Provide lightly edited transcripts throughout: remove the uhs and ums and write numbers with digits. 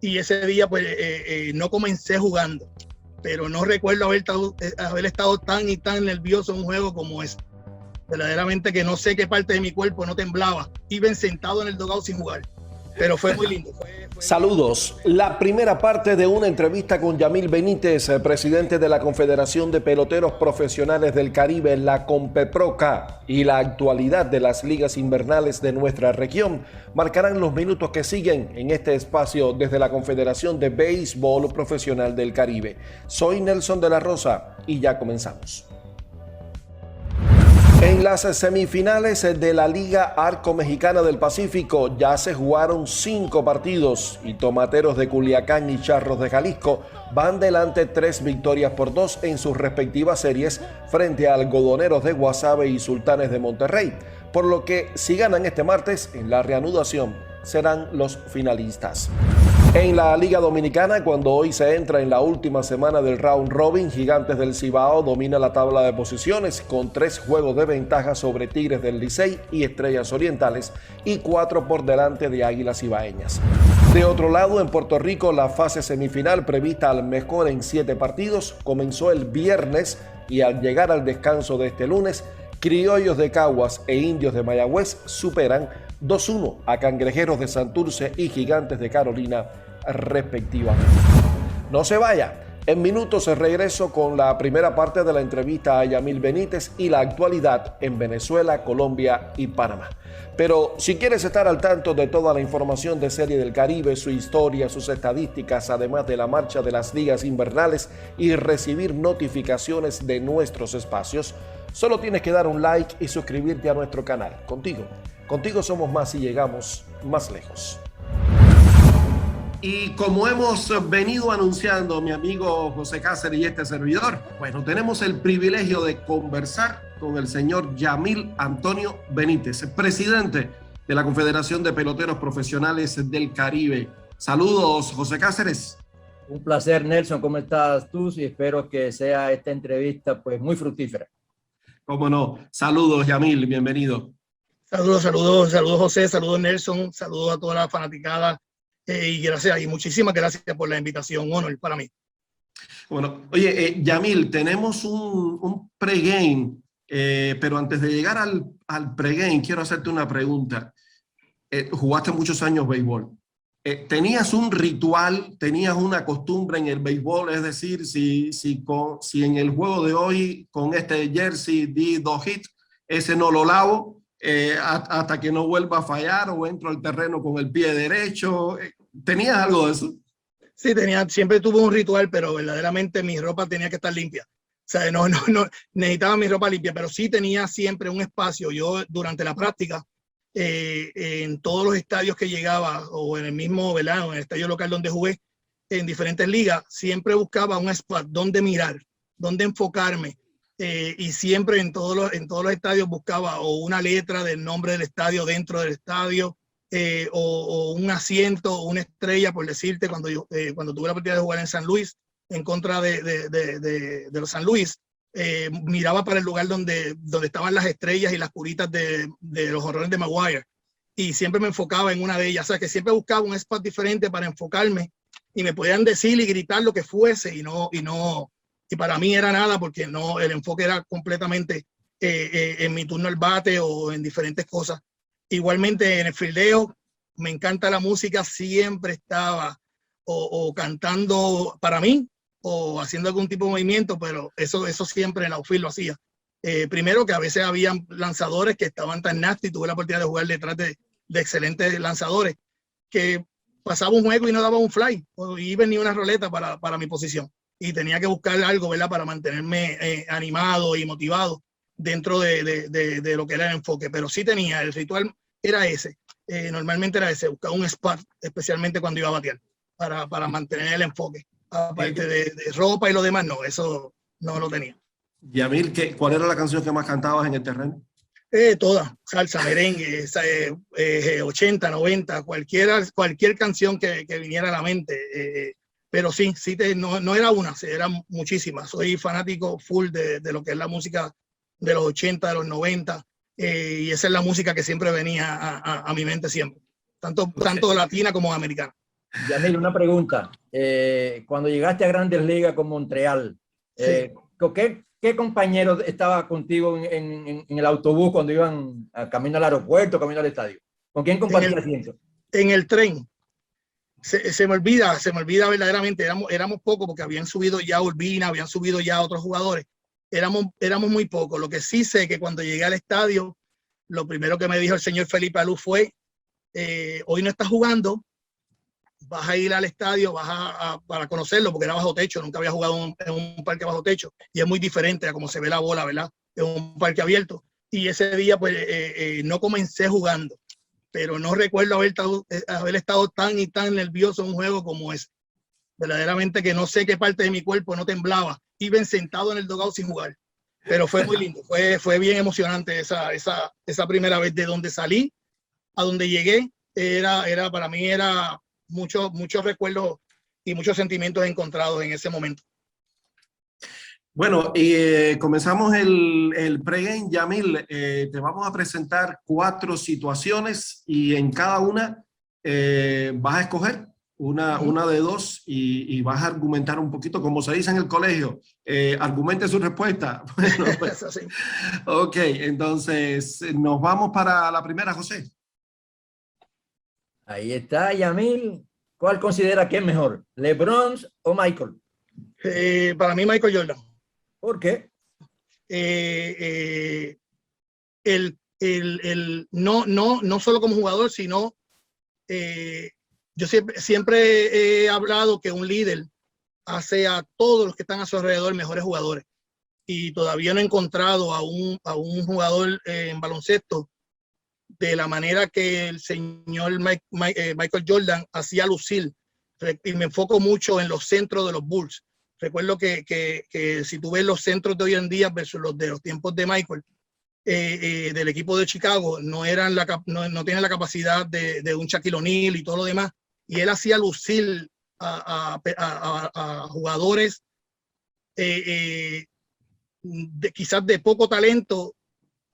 y ese día pues no comencé jugando, pero no recuerdo haber estado tan y tan nervioso en un juego como ese. Verdaderamente que no sé qué parte de mi cuerpo no temblaba. Iba sentado en el dugout sin jugar, pero fue muy lindo. Saludos. La primera parte de una entrevista con Yamil Benítez, el presidente de la Confederación de Peloteros Profesionales del Caribe, la CONPEPROCA, y la actualidad de las ligas invernales de nuestra región marcarán los minutos que siguen en este espacio desde la Confederación de Béisbol Profesional del Caribe. Soy Nelson de la Rosa y ya comenzamos. En las semifinales de la Liga Arco Mexicana del Pacífico ya se jugaron 5 partidos y Tomateros de Culiacán y Charros de Jalisco van delante 3 victorias por 2 en sus respectivas series frente a Algodoneros de Guasave y Sultanes de Monterrey, por lo que si ganan este martes en la reanudación serán los finalistas. En la Liga Dominicana, cuando hoy se entra en la última semana del round robin, Gigantes del Cibao domina la tabla de posiciones con 3 juegos de ventaja sobre Tigres del Licey y Estrellas Orientales y 4 por delante de Águilas Ibaeñas. De otro lado, en Puerto Rico, la fase semifinal prevista al mejor en 7 partidos comenzó el viernes y al llegar al descanso de este lunes, Criollos de Caguas e Indios de Mayagüez superan 2-1 a Cangrejeros de Santurce y Gigantes de Carolina, respectivamente. No se vaya. En minutos regreso con la primera parte de la entrevista a Yamil Benítez y la actualidad en Venezuela, Colombia y Panamá. Pero si quieres estar al tanto de toda la información de Serie del Caribe, su historia, sus estadísticas, además de la marcha de las ligas invernales y recibir notificaciones de nuestros espacios, solo tienes que dar un like y suscribirte a nuestro canal. Contigo somos más y llegamos más lejos. Y como hemos venido anunciando, mi amigo José Cáceres y este servidor, bueno, tenemos el privilegio de conversar con el señor Yamil Antonio Benítez, presidente de la Confederación de Peloteros Profesionales del Caribe. Saludos, José Cáceres. Un placer, Nelson. ¿Cómo estás tú? Y espero que sea esta entrevista pues muy fructífera. Cómo no. Saludos, Yamil. Bienvenido. Saludos, José, saludos, Nelson, saludos a toda la fanaticada y gracias, y muchísimas gracias por la invitación, un honor para mí. Bueno, oye, Yamil, tenemos un pregame, pero antes de llegar al pregame, quiero hacerte una pregunta. Jugaste muchos años béisbol. ¿Tenías un ritual, tenías una costumbre en el béisbol? Es decir, si en el juego de hoy con este jersey di 2 hits, ese no lo lavo hasta que no vuelva a fallar o entro al terreno con el pie derecho. ¿Tenías algo de eso? Sí, siempre tuve un ritual, pero verdaderamente mi ropa tenía que estar limpia. O sea, no necesitaba mi ropa limpia, pero sí tenía siempre un espacio. Yo durante la práctica, en todos los estadios que llegaba o en el mismo, ¿verdad? En el estadio local donde jugué, en diferentes ligas, siempre buscaba un spot donde mirar, donde enfocarme. Y siempre en todos los estadios buscaba o una letra del nombre del estadio dentro del estadio, o un asiento, o una estrella, por decirte, cuando tuve la oportunidad de jugar en San Luis, en contra de los San Luis, miraba para el lugar donde estaban las estrellas y las curitas de los horrores de Maguire, y siempre me enfocaba en una de ellas. O sea, que siempre buscaba un spot diferente para enfocarme, y me podían decir y gritar lo que fuese, y para mí era nada, porque el enfoque era completamente en mi turno al bate o en diferentes cosas. Igualmente en el fildeo, me encanta la música, siempre estaba o cantando para mí o haciendo algún tipo de movimiento, pero eso siempre en el outfield lo hacía. Primero, que a veces habían lanzadores que estaban tan nasty, tuve la oportunidad de jugar detrás de excelentes lanzadores, que pasaba un juego y no daba un fly, o iba ni una roleta para mi posición. Y tenía que buscar algo, ¿verdad?, para mantenerme animado y motivado dentro de lo que era el enfoque. Pero sí tenía, el ritual era ese. Normalmente era ese, buscar un spot, especialmente cuando iba a batear, para mantener el enfoque. Aparte de ropa y lo demás, no, eso no lo tenía. Yamil, ¿cuál era la canción que más cantabas en el terreno? Toda, salsa, merengue, 80, 90, cualquier canción que viniera a la mente. Pero sí, no era una, eran muchísimas. Soy fanático full de lo que es la música de los 80, de los 90, y esa es la música que siempre venía a mi mente siempre, tanto latina como americana. Yamil, una pregunta. Cuando llegaste a Grandes Ligas con Montreal, Sí. ¿qué compañero estaba contigo en el autobús cuando iban camino al aeropuerto, camino al estadio? ¿Con quién compartía asiento? En el tren. Se me olvida verdaderamente, éramos pocos porque habían subido ya Urbina, habían subido ya otros jugadores, éramos muy pocos. Lo que sí sé que cuando llegué al estadio, lo primero que me dijo el señor Felipe Alú fue, hoy no estás jugando, vas a ir al estadio, para conocerlo, porque era bajo techo, nunca había jugado en un parque bajo techo, y es muy diferente a cómo se ve la bola, ¿verdad? En un parque abierto. Y ese día, pues, no comencé jugando, pero no recuerdo haber estado tan y tan nervioso en un juego como ese. Verdaderamente que no sé qué parte de mi cuerpo no temblaba. Iba sentado en el dugout sin jugar, pero fue muy lindo, fue bien emocionante esa primera vez. De donde salí a donde llegué, para mí era muchos recuerdos y muchos sentimientos encontrados en ese momento. Bueno, y comenzamos el pregame, Yamil. Te vamos a presentar 4 situaciones y en cada una vas a escoger una de 2 y vas a argumentar un poquito, como se dice en el colegio, argumente su respuesta. Bueno, pues, ok, entonces nos vamos para la primera, José. Ahí está, Yamil. ¿Cuál considera que es mejor, LeBron o Michael? Para mí, Michael Jordan. ¿Por qué? No solo como jugador, sino yo siempre he hablado que un líder hace a todos los que están a su alrededor mejores jugadores. Y todavía no he encontrado a un jugador en baloncesto de la manera que el señor Michael Jordan hacía lucir. Y me enfoco mucho en los centros de los Bulls. Recuerdo que si tú ves los centros de hoy en día versus los de los tiempos de Michael, del equipo de Chicago, no tienen la capacidad de un Shaquille O'Neal y todo lo demás. Y él hacía lucir a jugadores quizás de poco talento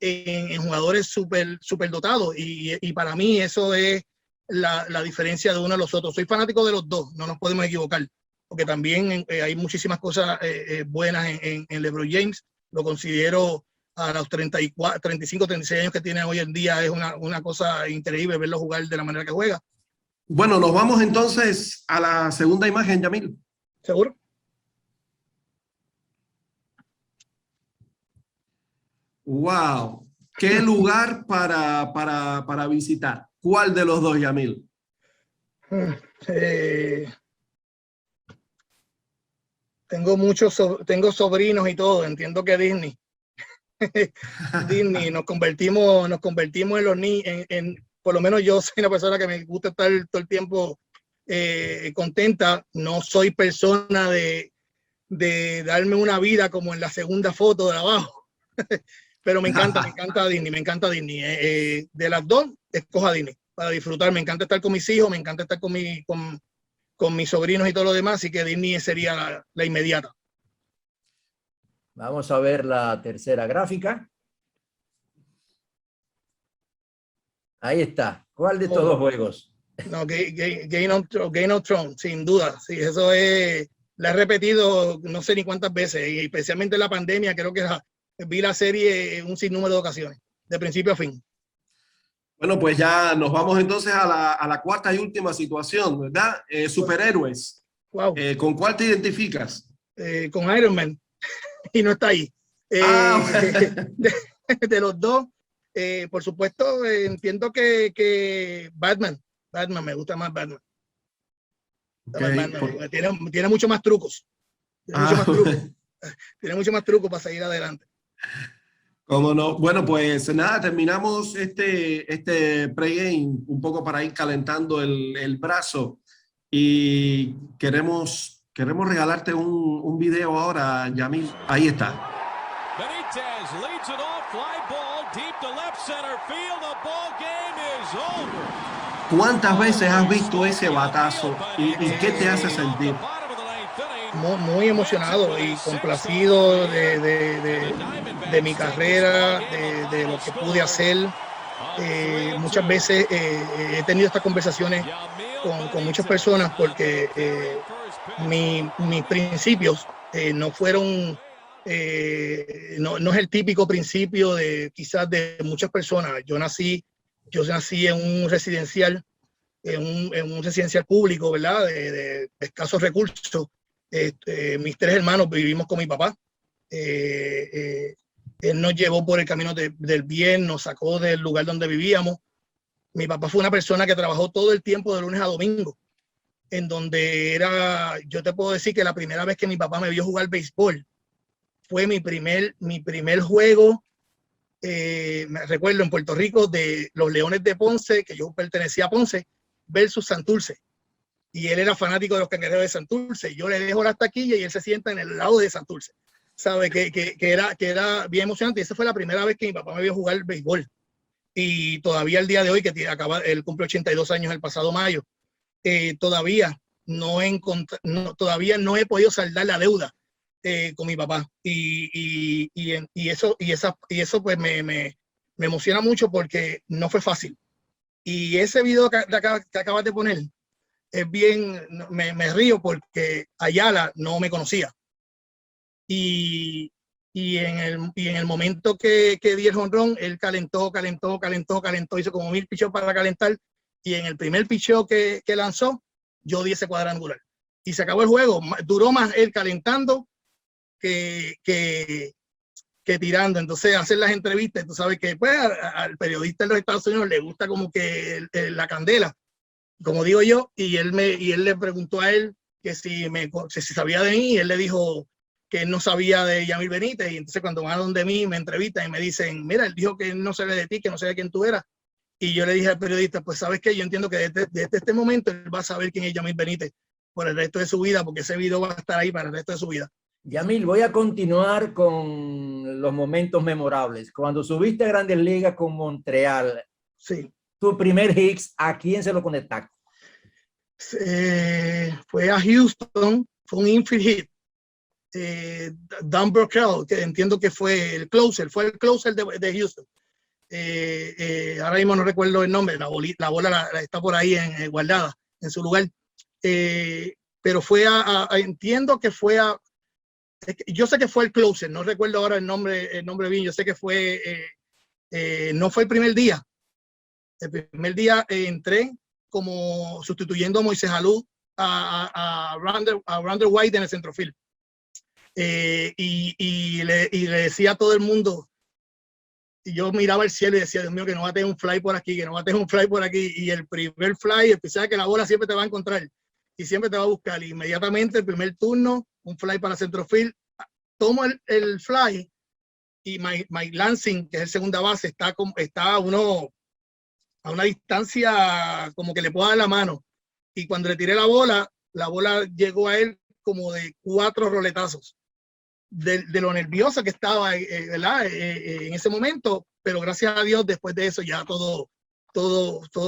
en jugadores super dotados. Y para mí eso es la diferencia de uno a los otros. Soy fanático de los dos, no nos podemos equivocar, porque también hay muchísimas cosas buenas en LeBron James. Lo considero a los 34, 35, 36 años que tiene hoy en día, es una cosa increíble verlo jugar de la manera que juega. Bueno, nos vamos entonces a la segunda imagen, Yamil. ¿Seguro? Wow, qué lugar para visitar. ¿Cuál de los dos, Yamil? Tengo sobrinos y todo. Entiendo que Disney. Disney, nos convertimos en los niños. Por lo menos yo soy una persona que me gusta estar todo el tiempo contenta. No soy persona de darme una vida como en la segunda foto de abajo. Pero me encanta Disney. De las dos, escojo a Disney para disfrutar. Me encanta estar con mis hijos, me encanta estar con mis sobrinos y todo lo demás, así que Disney sería la inmediata. Vamos a ver la tercera gráfica. Ahí está. ¿Cuál de estos dos juegos? No, Game of Thrones, sin duda. Sí, eso la he repetido no sé ni cuántas veces, y especialmente en la pandemia, creo que vi la serie un sinnúmero de ocasiones, de principio a fin. Bueno, pues ya nos vamos entonces a la cuarta y última situación, ¿verdad? Superhéroes. Wow. ¿Con cuál te identificas? Con Iron Man, y no está ahí. De los dos, por supuesto, entiendo que Batman, me gusta más Batman. Okay. Tiene mucho más trucos. Tiene mucho más trucos para seguir adelante. ¿Cómo no? Bueno, pues nada, terminamos este pregame un poco para ir calentando el brazo y queremos regalarte un video ahora, Yamil. Ahí está. Benitez leads it off, fly ball deep to left center field. The ball game is over. ¿Cuántas veces has visto ese batazo y qué te hace sentir? Muy emocionado y complacido de mi carrera, de lo que pude hacer. Muchas veces he tenido estas conversaciones con muchas personas porque mis principios no fueron, no es el típico principio de quizás de muchas personas. Yo nací en un residencial, en un residencial público, ¿verdad? De escasos recursos. Mis 3 hermanos vivimos con mi papá. Él nos llevó por el camino del bien, nos sacó del lugar donde vivíamos. Mi papá fue una persona que trabajó todo el tiempo de lunes a domingo, en donde yo te puedo decir que la primera vez que mi papá me vio jugar béisbol fue mi primer juego, me recuerdo, en Puerto Rico, de los Leones de Ponce, que yo pertenecía a Ponce, versus Santurce. Y él era fanático de los Cangrejeros de Santurce. Yo le dejo la taquilla y él se sienta en el lado de Santurce. Sabe que era bien emocionante. Y esa fue la primera vez que mi papá me vio jugar béisbol. Y todavía el día de hoy, que él cumple 82 años el pasado mayo, todavía no he podido saldar la deuda con mi papá. Y eso pues me emociona mucho porque no fue fácil. Y ese video que acabas de poner es bien, me río porque Ayala no me conocía. Y en el momento que di el jonrón, él calentó, hizo como 1000 picheos para calentar. Y en el primer picheo que lanzó, yo di ese cuadrangular. Y se acabó el juego. Duró más él calentando que tirando. Entonces, hacer las entrevistas, tú sabes que pues, al periodista de los Estados Unidos le gusta como que la candela, como digo yo, y él le preguntó a él que si sabía de mí, y él le dijo que él no sabía de Yamil Benítez. Y entonces cuando van a donde mí, me entrevistan y me dicen, mira, él dijo que no sabe de ti, que no sabe quién tú eras. Y yo le dije al periodista, pues sabes que yo entiendo que desde este momento él va a saber quién es Yamil Benítez por el resto de su vida, porque ese video va a estar ahí para el resto de su vida. Yamil, voy a continuar con los momentos memorables. Cuando subiste a Grandes Ligas con Montreal, sí, tu primer hit, ¿a quién se lo conectaste? Fue a Houston, fue un infield hit. Dan Burkell, que entiendo que fue el closer de Houston. Ahora mismo no recuerdo el nombre, la bola está por ahí guardada en su lugar. Pero fue entiendo que fue yo sé que fue el closer, no recuerdo ahora el nombre bien, yo sé que fue, no fue el primer día. El primer día entré como sustituyendo a Moisés Alou, a Randall White en el centrofield. Y le decía a todo el mundo, y yo miraba el cielo y decía, Dios mío, que no va a tener un fly por aquí, y el primer fly, pensaba que la bola siempre te va a encontrar y siempre te va a buscar. Y inmediatamente el primer turno, un fly para centrofield, tomo el fly y Mike Lansing, que es el segunda base, está a una distancia como que le puedo dar la mano. Y cuando le tiré la bola llegó a él como de 4 roletazos. De lo nerviosa que estaba, ¿verdad? En ese momento, pero gracias a Dios después de eso ya todo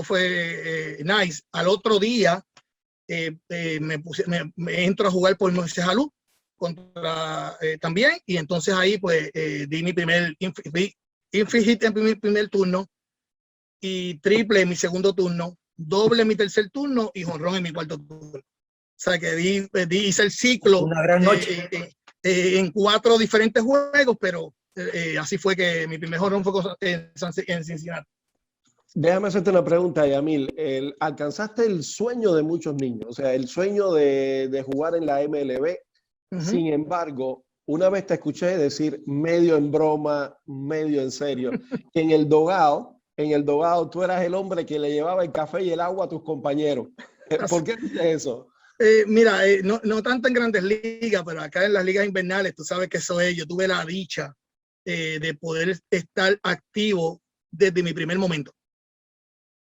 fue nice. Al otro día me entro a jugar por Moisés Alou también, y entonces ahí pues di mi primer infield hit en mi primer turno y triple en mi segundo turno, doble en mi tercer turno y jonrón en mi cuarto turno. O sea que hice el ciclo. Una gran noche. En 4 diferentes juegos, pero así fue que mi primer jonrón fue en Cincinnati. Déjame hacerte una pregunta, Yamil. Alcanzaste el sueño de muchos niños, o sea, el sueño de jugar en la MLB. Sin embargo, una vez te escuché decir medio en broma, medio en serio, que en el dogado tú eras el hombre que le llevaba el café y el agua a tus compañeros. ¿Por qué dices eso? Mira, no tanto en Grandes Ligas, pero acá en las ligas invernales, tú sabes que eso es, yo tuve la dicha de poder estar activo desde mi primer momento.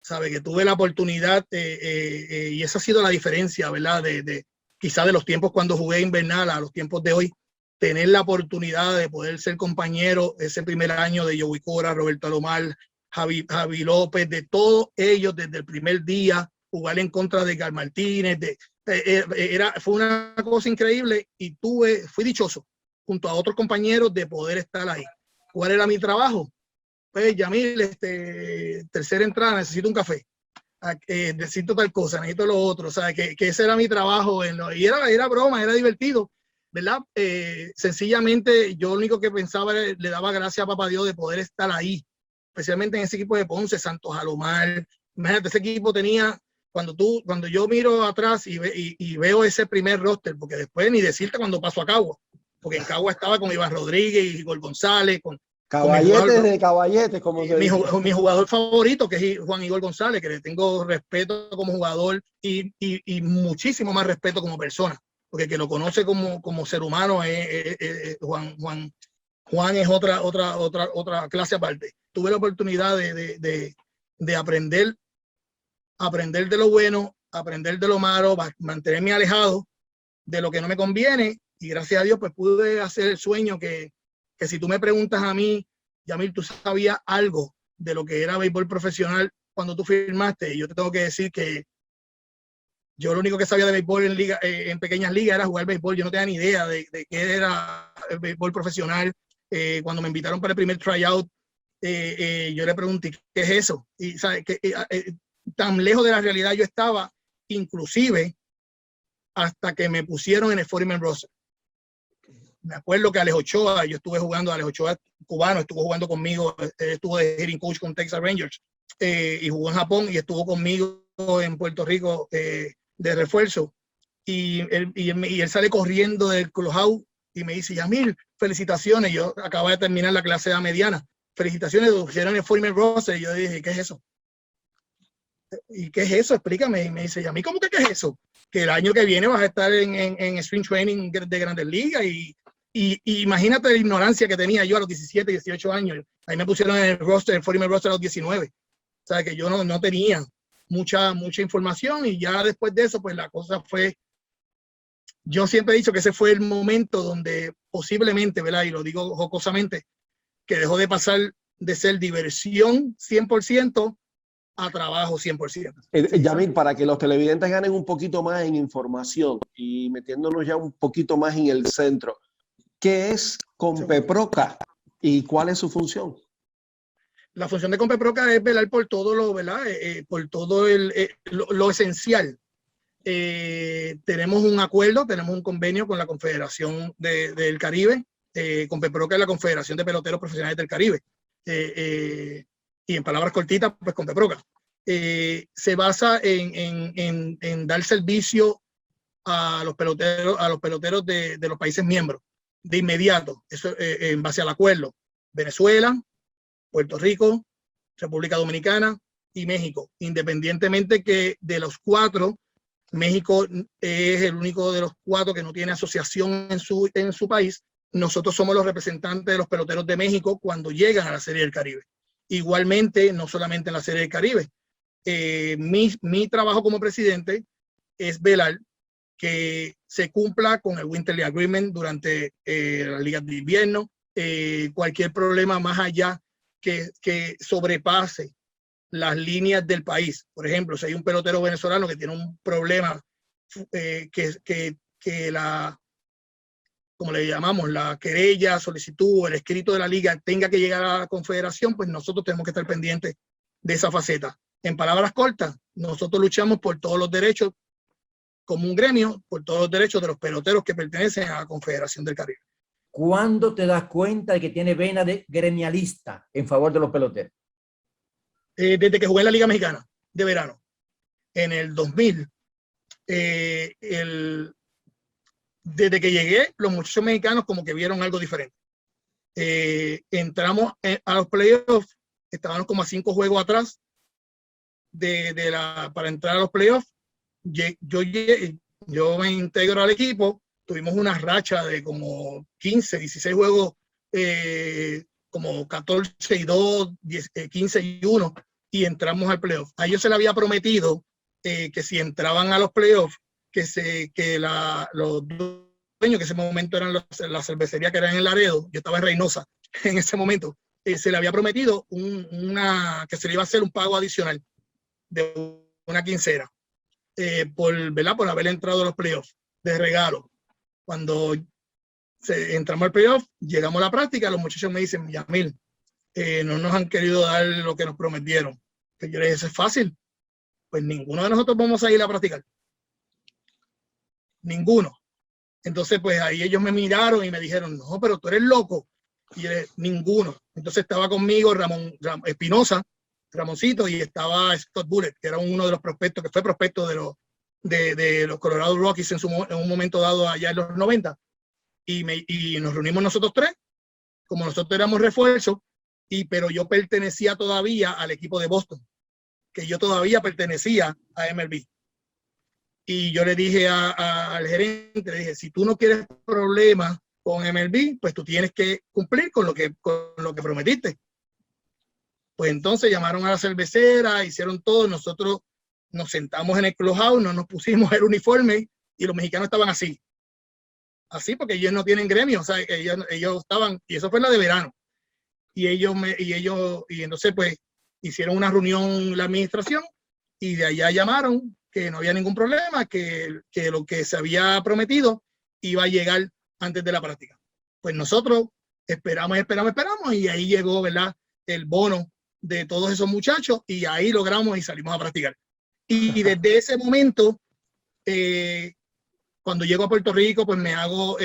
Sabes que tuve la oportunidad y esa ha sido la diferencia, ¿verdad? Quizás de los tiempos cuando jugué invernal a los tiempos de hoy, tener la oportunidad de poder ser compañero ese primer año de Joey Cora, Roberto Alomar, Javi López, de todos ellos desde el primer día, jugar en contra de Edgar Martínez, fue una cosa increíble y fui dichoso junto a otros compañeros de poder estar ahí. ¿Cuál era mi trabajo? pues Yamil, tercera entrada, necesito un café. Necesito tal cosa, necesito lo otro, o sea, que ese era mi trabajo y era broma, era divertido, ¿verdad? Sencillamente yo lo único que pensaba era, le daba gracias a papá Dios de poder estar ahí, especialmente en ese equipo de Ponce, Santos Alomar. Imagínate, ese equipo tenía, cuando yo miro atrás y veo ese primer roster, porque después ni decirte cuando pasó a Cagua, porque en Cagua estaba con Iván Rodríguez y Igor González, Caballetes de caballetes, como se dice. Mi jugador favorito, que es Juan Igor González, que le tengo respeto como jugador y muchísimo más respeto como persona, porque que lo conoce como ser humano Juan es otra clase aparte. Tuve la oportunidad de aprender de lo bueno, aprender de lo malo, mantenerme alejado de lo que no me conviene, y gracias a Dios pues pude hacer el sueño que si tú me preguntas a mí, Yamil, ¿tú sabías algo de lo que era béisbol profesional cuando tú firmaste? Y yo te tengo que decir que yo lo único que sabía de béisbol en pequeñas ligas era jugar béisbol. Yo no tenía ni idea de qué era el béisbol profesional. Cuando me invitaron para el primer tryout, yo le pregunté, ¿qué es eso? Y ¿sabes? Tan lejos de la realidad yo estaba, inclusive hasta que me pusieron en el 40-man roster. Me acuerdo que Alex Ochoa, yo estuve jugando, Alex Ochoa cubano, estuvo jugando conmigo, estuvo de hitting coach con Texas Rangers, y jugó en Japón y estuvo conmigo en Puerto Rico de refuerzo. Y él sale corriendo del clubhouse y me dice, Yamil, felicitaciones, yo acabo de terminar la clase de mediana, felicitaciones, pusieron el 40-man roster. Y yo dije, ¿qué es eso? ¿Y qué es eso? Explícame. Y me dice, Yamil, ¿cómo que qué es eso? Que el año que viene vas a estar en Spring Training de Grandes Ligas y imagínate la ignorancia que tenía yo a los 17, 18 años. Ahí me pusieron en el roster, el 40-man roster a los 19. O sea, que yo no tenía mucha información, y ya después de eso, pues la cosa fue, yo siempre he dicho que ese fue el momento donde posiblemente, ¿verdad? Y lo digo jocosamente, que dejó de pasar de ser diversión 100% a trabajo 100%. Yamil, para que los televidentes ganen un poquito más en información y metiéndonos ya un poquito más en el centro, ¿qué es Compeproca y cuál es su función? La función de Compeproca es velar por todo lo, ¿verdad? Por todo lo esencial. Tenemos un acuerdo, tenemos un convenio con la Confederación del Caribe. Compeproca es la Confederación de Peloteros Profesionales del Caribe. Y en palabras cortitas, pues Compeproca. Se basa en dar servicio a los peloteros de los países miembros de inmediato, eso en base al acuerdo. Venezuela, Puerto Rico, República Dominicana y México. Independientemente que de los cuatro, México es el único de los cuatro que no tiene asociación en su país. Nosotros somos los representantes de los peloteros de México cuando llegan a la Serie del Caribe. Igualmente, no solamente en la Serie del Caribe. Mi trabajo como presidente es velar que se cumpla con el Winter League Agreement durante las ligas de invierno. Cualquier problema más allá que sobrepase las líneas del país. Por ejemplo, si hay un pelotero venezolano que tiene un problema que la, como le llamamos, la querella, solicitud o el escrito de la liga tenga que llegar a la confederación, pues nosotros tenemos que estar pendientes de esa faceta. En palabras cortas, nosotros luchamos por todos los derechos como un gremio, por todos los derechos de los peloteros que pertenecen a la Confederación del Caribe. ¿Cuándo te das cuenta de que tiene vena de gremialista en favor de los peloteros? Desde que jugué en la Liga Mexicana de verano, en el 2000, desde que llegué, los muchachos mexicanos como que vieron algo diferente. Entramos a los playoffs, estábamos como a 5 juegos atrás para entrar a los playoffs. Yo me integro al equipo, tuvimos una racha de como 15, 16 juegos, como 14-2, 15-1, y entramos al playoff. A ellos se le había prometido que si entraban a los playoffs, que los dueños, que en ese momento eran la cervecería que era en el Laredo, yo estaba en Reynosa en ese momento, se le había prometido que se le iba a hacer un pago adicional de una quincena por haber entrado a los playoffs de regalo. Cuando entramos al playoff, llegamos a la práctica, los muchachos me dicen, Yamil, no nos han querido dar lo que nos prometieron. Que yo les dije, eso es fácil. Pues ninguno de nosotros vamos a ir a practicar. Ninguno. Entonces, pues ahí ellos me miraron y me dijeron, no, pero tú eres loco. Y yo le dije, ninguno. Entonces estaba conmigo Ramón Espinosa, Ramoncito, y estaba Scott Bullet, que era uno de los prospectos, que fue prospecto de los Colorado Rockies en un momento dado allá en los 90. Y nos reunimos nosotros tres, como nosotros éramos refuerzos, pero yo pertenecía todavía al equipo de Boston, que yo todavía pertenecía a MLB. Y yo le dije al gerente, le dije, si tú no quieres problemas con MLB, pues tú tienes que cumplir con lo que prometiste. Pues entonces llamaron a la cervecera, hicieron todo, nosotros nos sentamos en el clubhouse, no nos pusimos el uniforme y los mexicanos estaban así porque ellos no tienen gremio, o sea, ellos estaban, y eso fue la de verano, y entonces pues hicieron una reunión la administración y de allá llamaron que no había ningún problema, que lo que se había prometido iba a llegar antes de la práctica. Pues nosotros esperamos y ahí llegó, ¿verdad?, el bono de todos esos muchachos y ahí logramos y salimos a practicar. Y desde ese momento, cuando llego a Puerto Rico, pues me hago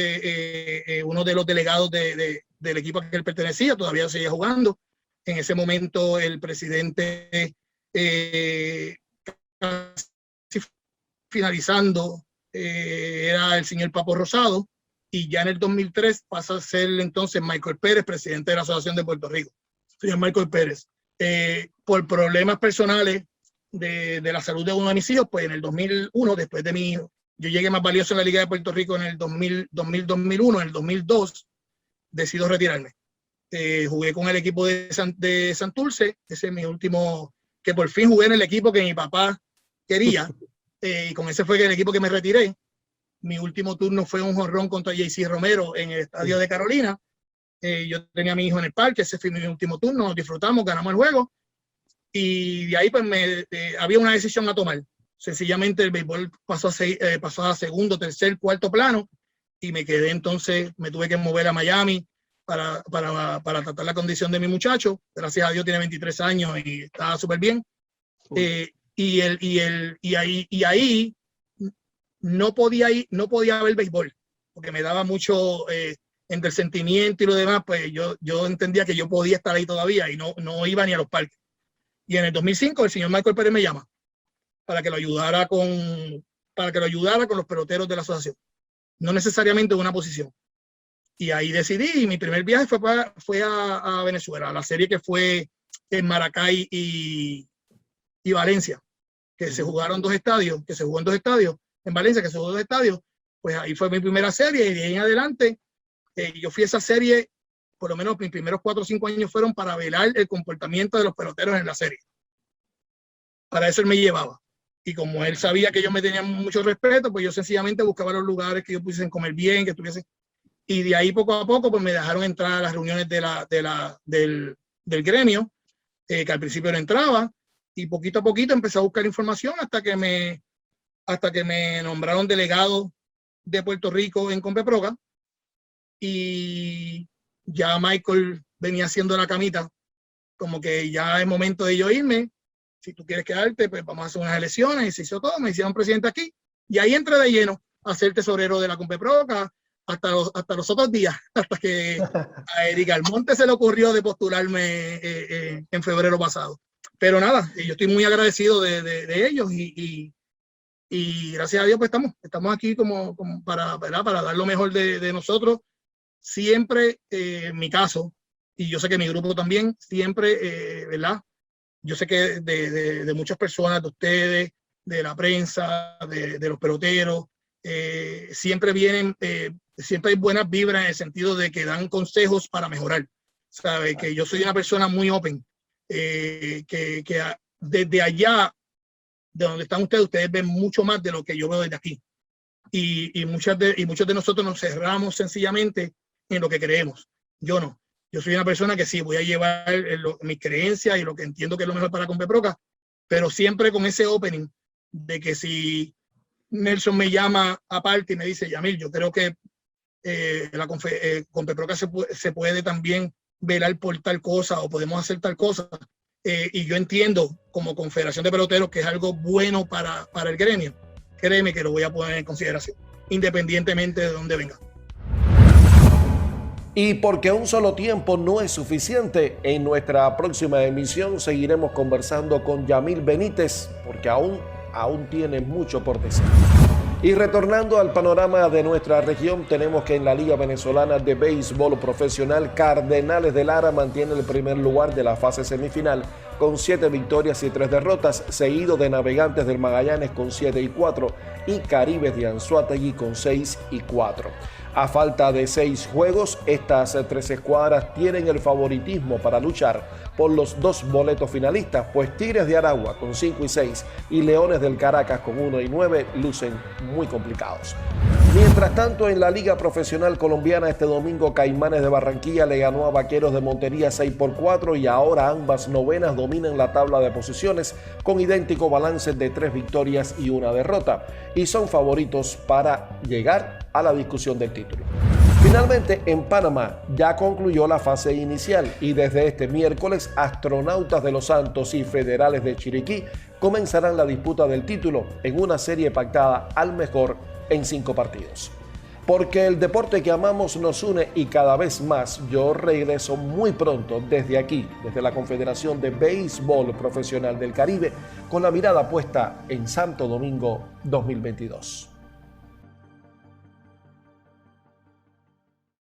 uno de los delegados del equipo a que él pertenecía, todavía seguía jugando. En ese momento el presidente casi finalizando era el señor Papo Rosado, y ya en el 2003 pasa a ser entonces Michael Pérez, presidente de la Asociación de Puerto Rico. Señor Michael Pérez. Por problemas personales de la salud de uno de mis hijos, pues en el 2001, después de yo llegué más valioso en la Liga de Puerto Rico en el 2001, en el 2002, decido retirarme. Jugué con el equipo de Santurce, ese es mi último, que por fin jugué en el equipo que mi papá quería, y con ese fue el equipo que me retiré. Mi último turno fue un jonrón contra JC Romero en el estadio de Carolina. Yo tenía a mi hijo en el parque, ese fue mi último turno, nos disfrutamos, ganamos el juego, y de ahí pues había una decisión a tomar. Sencillamente el béisbol pasó a segundo, tercer, cuarto plano, y me quedé entonces, me tuve que mover a Miami para tratar la condición de mi muchacho. Gracias a Dios tiene 23 años y está súper bien. Y ahí no podía ver béisbol, porque me daba mucho... entre el sentimiento y lo demás, pues yo entendía que yo podía estar ahí todavía y no iba ni a los parques. Y en el 2005 el señor Michael Pérez me llama para que lo ayudara con los peloteros de la asociación, no necesariamente una posición. Y ahí decidí, y mi primer viaje fue a Venezuela, a la serie que fue en Maracay y Valencia, que se jugaron dos estadios, en Valencia, que se jugó dos estadios. Pues ahí fue mi primera serie, y de ahí en adelante yo fui a esa serie, por lo menos mis primeros 4 o 5 años fueron para velar el comportamiento de los peloteros en la serie. Para eso él me llevaba. Y como él sabía que yo me tenía mucho respeto, pues yo sencillamente buscaba los lugares que ellos pudiesen comer bien, que estuviesen. Y de ahí poco a poco pues me dejaron entrar a las reuniones del gremio, que al principio no entraba. Y poquito a poquito empecé a buscar información hasta que me nombraron delegado de Puerto Rico en CONPEPROCA. Y ya Michael venía haciendo la camita, como que ya es momento de yo irme. Si tú quieres quedarte, pues vamos a hacer unas elecciones. Y se hizo todo, me hicieron presidente aquí. Y ahí entré de lleno a ser tesorero de la CONPEPROCA hasta los otros días, hasta que a Eric Almonte se le ocurrió de postularme en febrero pasado. Pero nada, yo estoy muy agradecido de ellos y gracias a Dios pues estamos aquí como para dar lo mejor de nosotros. Siempre, en mi caso, y yo sé que mi grupo también, siempre, ¿verdad? Yo sé que de muchas personas, de ustedes, de la prensa, de los peloteros, siempre siempre hay buenas vibras en el sentido de que dan consejos para mejorar. ¿Sabe? Que yo soy una persona muy open, que desde allá, de donde están ustedes ven mucho más de lo que yo veo desde aquí. Y muchos de nosotros nos cerramos sencillamente en lo que creemos. Yo no. Yo soy una persona que sí voy a llevar mis creencias y lo que entiendo que es lo mejor para CONPEPROCA, pero siempre con ese opening de que si Nelson me llama aparte y me dice, Yamil, yo creo que CONPEPROCA se puede también velar por tal cosa o podemos hacer tal cosa. Y yo entiendo como Confederación de Peloteros que es algo bueno para el gremio. Créeme que lo voy a poner en consideración, independientemente de dónde venga. Y porque un solo tiempo no es suficiente, en nuestra próxima emisión seguiremos conversando con Yamil Benítez, porque aún tiene mucho por decir. Y retornando al panorama de nuestra región, tenemos que en la Liga Venezolana de Béisbol Profesional, Cardenales de Lara mantiene el primer lugar de la fase semifinal con 7 victorias y 3 derrotas, seguido de Navegantes del Magallanes con 7-4 y Caribes de Anzoátegui con 6-4. A falta de 6 juegos, estas 3 escuadras tienen el favoritismo para luchar por los 2 boletos finalistas, pues Tigres de Aragua con 5-6 y Leones del Caracas con 1-9 lucen muy complicados. Mientras tanto, en la Liga Profesional Colombiana este domingo Caimanes de Barranquilla le ganó a Vaqueros de Montería 6-4 y ahora ambas novenas dominan la tabla de posiciones con idéntico balance de 3 victorias y 1 derrota y son favoritos para llegar a la discusión del título. Finalmente, en Panamá ya concluyó la fase inicial y desde este miércoles Astronautas de Los Santos y Federales de Chiriquí comenzarán la disputa del título en una serie pactada al mejor en 5 partidos. Porque el deporte que amamos nos une y cada vez más, yo regreso muy pronto desde aquí, desde la Confederación de Béisbol Profesional del Caribe, con la mirada puesta en Santo Domingo 2022.